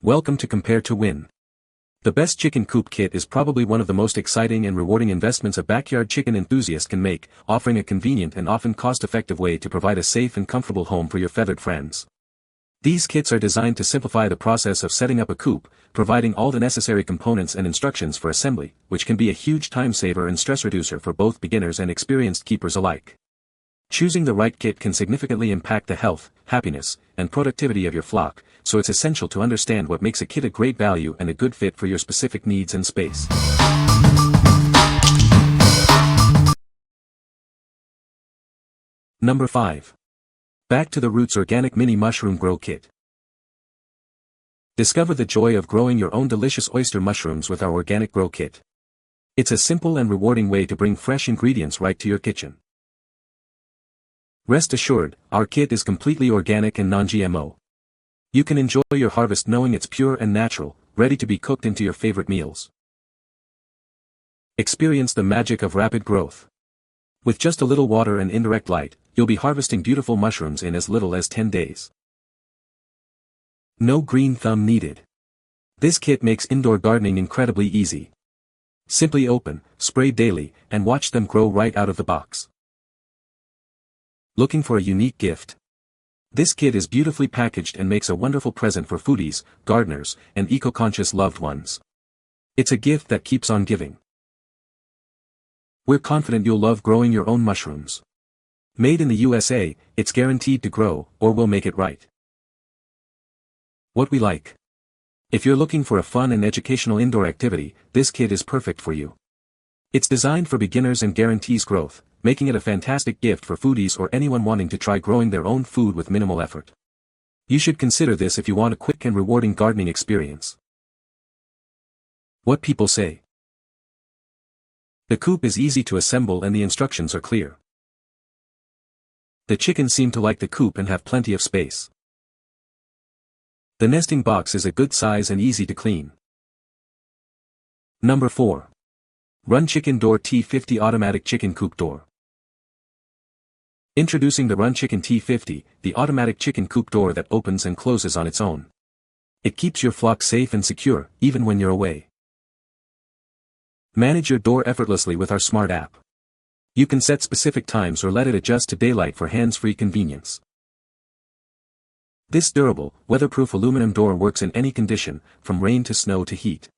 Welcome to Compare to Win. The best chicken coop kit is probably one of the most exciting and rewarding investments a backyard chicken enthusiast can make, offering a convenient and often cost-effective way to provide a safe and comfortable home for your feathered friends. These kits are designed to simplify the process of setting up a coop, providing all the necessary components and instructions for assembly, which can be a huge time saver and stress reducer for both beginners and experienced keepers alike. Choosing the right kit can significantly impact the health, happiness, and productivity of your flock, so it's essential to understand what makes a kit a great value and a good fit for your specific needs and space. Number 5. Back to the Roots Organic Mini Mushroom Grow Kit. Discover the joy of growing your own delicious oyster mushrooms with our Organic Grow Kit. It's a simple and rewarding way to bring fresh ingredients right to your kitchen. Rest assured, our kit is completely organic and non-GMO. You can enjoy your harvest knowing it's pure and natural, ready to be cooked into your favorite meals. Experience the magic of rapid growth. With just a little water and indirect light, you'll be harvesting beautiful mushrooms in as little as 10 days. No green thumb needed. This kit makes indoor gardening incredibly easy. Simply open, spray daily, and watch them grow right out of the box. Looking for a unique gift? This kit is beautifully packaged and makes a wonderful present for foodies, gardeners, and eco-conscious loved ones. It's a gift that keeps on giving. We're confident you'll love growing your own mushrooms. Made in the USA, it's guaranteed to grow, or we'll make it right. What we like. If you're looking for a fun and educational indoor activity, this kit is perfect for you. It's designed for beginners and guarantees growth, making it a fantastic gift for foodies or anyone wanting to try growing their own food with minimal effort. You should consider this if you want a quick and rewarding gardening experience. What people say. The coop is easy to assemble and the instructions are clear. The chickens seem to like the coop and have plenty of space. The nesting box is a good size and easy to clean. Number 4. Run Chicken Door T50 Automatic Chicken Coop Door. Introducing the Run Chicken T50, the automatic chicken coop door that opens and closes on its own. It keeps your flock safe and secure, even when you're away. Manage your door effortlessly with our smart app. You can set specific times or let it adjust to daylight for hands-free convenience. This durable, weatherproof aluminum door works in any condition, from rain to snow to heat.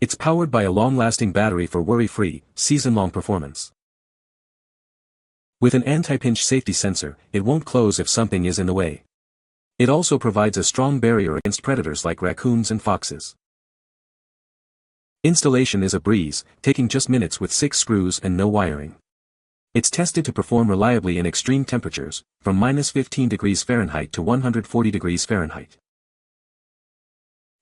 It's powered by a long-lasting battery for worry-free, season-long performance. With an anti-pinch safety sensor, it won't close if something is in the way. It also provides a strong barrier against predators like raccoons and foxes. Installation is a breeze, taking just minutes with 6 screws and no wiring. It's tested to perform reliably in extreme temperatures, from -15 degrees Fahrenheit to 140 degrees Fahrenheit.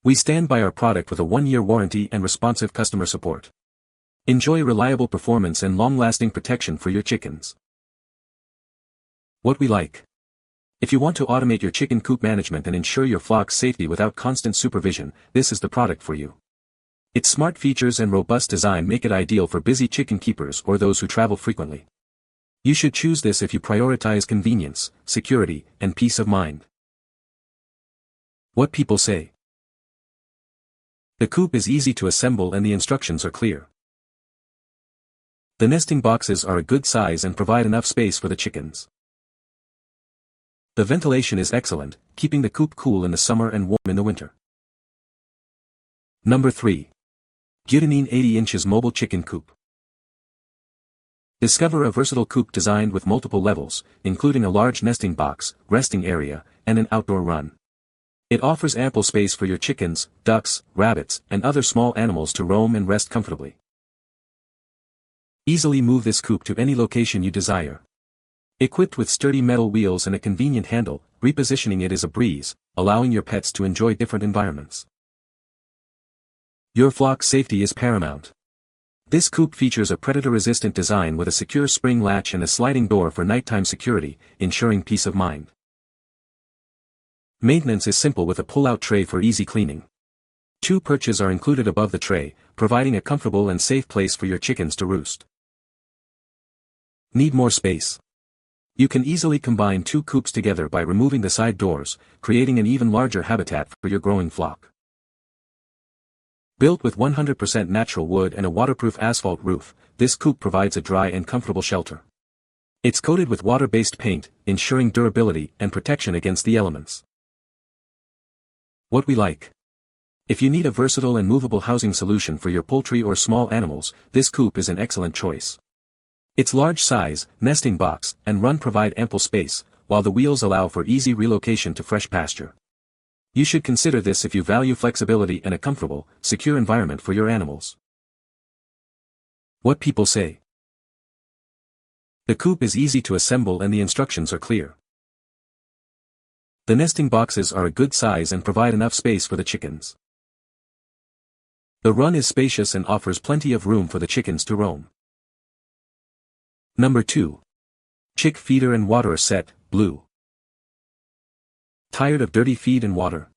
We stand by our product with a 1-year warranty and responsive customer support. Enjoy reliable performance and long-lasting protection for your chickens. What we like. If you want to automate your chicken coop management and ensure your flock's safety without constant supervision, this is the product for you. Its smart features and robust design make it ideal for busy chicken keepers or those who travel frequently. You should choose this if you prioritize convenience, security, and peace of mind. What people say. The coop is easy to assemble and the instructions are clear. The nesting boxes are a good size and provide enough space for the chickens. The ventilation is excellent, keeping the coop cool in the summer and warm in the winter. Number 3. GUTINNEEN 80 inches Mobile Chicken Coop. Discover a versatile coop designed with multiple levels, including a large nesting box, resting area, and an outdoor run. It offers ample space for your chickens, ducks, rabbits, and other small animals to roam and rest comfortably. Easily move this coop to any location you desire. Equipped with sturdy metal wheels and a convenient handle, repositioning it is a breeze, allowing your pets to enjoy different environments. Your flock's safety is paramount. This coop features a predator-resistant design with a secure spring latch and a sliding door for nighttime security, ensuring peace of mind. Maintenance is simple with a pull-out tray for easy cleaning. 2 perches are included above the tray, providing a comfortable and safe place for your chickens to roost. Need more space? You can easily combine 2 coops together by removing the side doors, creating an even larger habitat for your growing flock. Built with 100% natural wood and a waterproof asphalt roof, this coop provides a dry and comfortable shelter. It's coated with water-based paint, ensuring durability and protection against the elements. What we like. If you need a versatile and movable housing solution for your poultry or small animals, this coop is an excellent choice. Its large size, nesting box, and run provide ample space, while the wheels allow for easy relocation to fresh pasture. You should consider this if you value flexibility and a comfortable, secure environment for your animals. What people say. The coop is easy to assemble and the instructions are clear. The nesting boxes are a good size and provide enough space for the chickens. The run is spacious and offers plenty of room for the chickens to roam. Number 2. Chick feeder and water set, blue. Tired of dirty feed and water?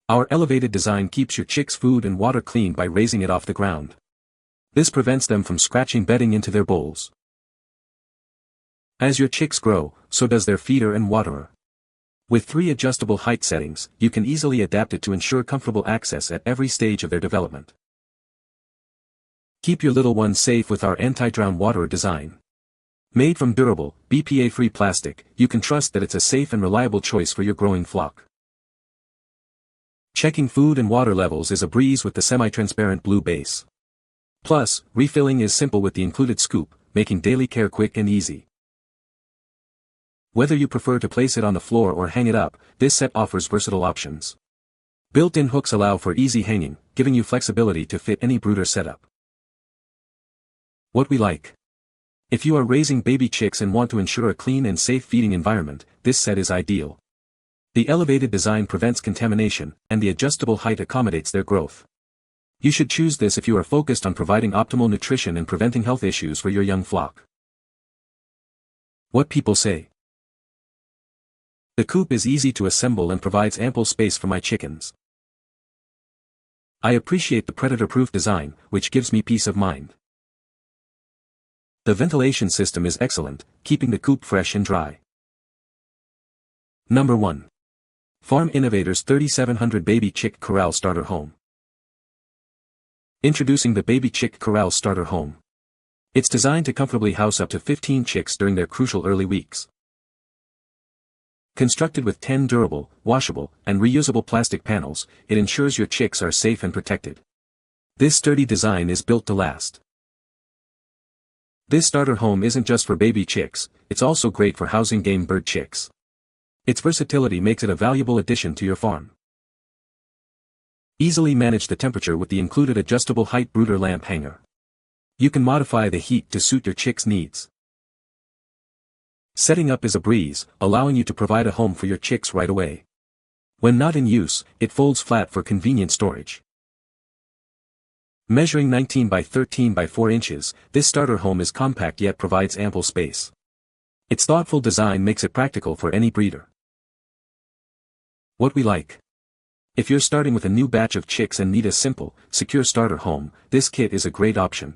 Our elevated design keeps your chicks' food and water clean by raising it off the ground. This prevents them from scratching bedding into their bowls. As your chicks grow, so does their feeder and waterer. With 3 adjustable height settings, you can easily adapt it to ensure comfortable access at every stage of their development. Keep your little ones safe with our anti-drown waterer design. Made from durable, BPA-free plastic, you can trust that it's a safe and reliable choice for your growing flock. Checking food and water levels is a breeze with the semi-transparent blue base. Plus, refilling is simple with the included scoop, making daily care quick and easy. Whether you prefer to place it on the floor or hang it up, this set offers versatile options. Built-in hooks allow for easy hanging, giving you flexibility to fit any brooder setup. What we like. If you are raising baby chicks and want to ensure a clean and safe feeding environment, this set is ideal. The elevated design prevents contamination, and the adjustable height accommodates their growth. You should choose this if you are focused on providing optimal nutrition and preventing health issues for your young flock. What people say. The coop is easy to assemble and provides ample space for my chickens. I appreciate the predator-proof design, which gives me peace of mind. The ventilation system is excellent, keeping the coop fresh and dry. Number 1. Farm Innovators 3700 Baby Chick Corral Starter Home. Introducing the Baby Chick Corral Starter Home. It's designed to comfortably house up to 15 chicks during their crucial early weeks. Constructed with 10 durable, washable, and reusable plastic panels, it ensures your chicks are safe and protected. This sturdy design is built to last. This starter home isn't just for baby chicks, it's also great for housing game bird chicks. Its versatility makes it a valuable addition to your farm. Easily manage the temperature with the included adjustable height brooder lamp hanger. You can modify the heat to suit your chicks' needs. Setting up is a breeze, allowing you to provide a home for your chicks right away. When not in use, it folds flat for convenient storage. Measuring 19 by 13 by 4 inches, this starter home is compact yet provides ample space. Its thoughtful design makes it practical for any breeder. What we like. If you're starting with a new batch of chicks and need a simple, secure starter home, this kit is a great option.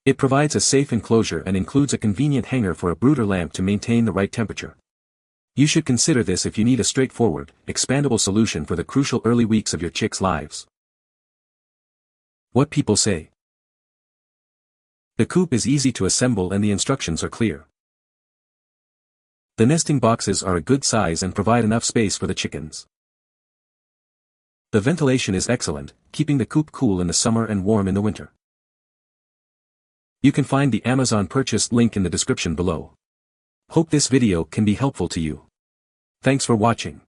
It provides a safe enclosure and includes a convenient hanger for a brooder lamp to maintain the right temperature. You should consider this if you need a straightforward, expandable solution for the crucial early weeks of your chicks' lives. What people say. The coop is easy to assemble and the instructions are clear. The nesting boxes are a good size and provide enough space for the chickens. The ventilation is excellent, keeping the coop cool in the summer and warm in the winter. You can find the Amazon purchase link in the description below. Hope this video can be helpful to you. Thanks for watching.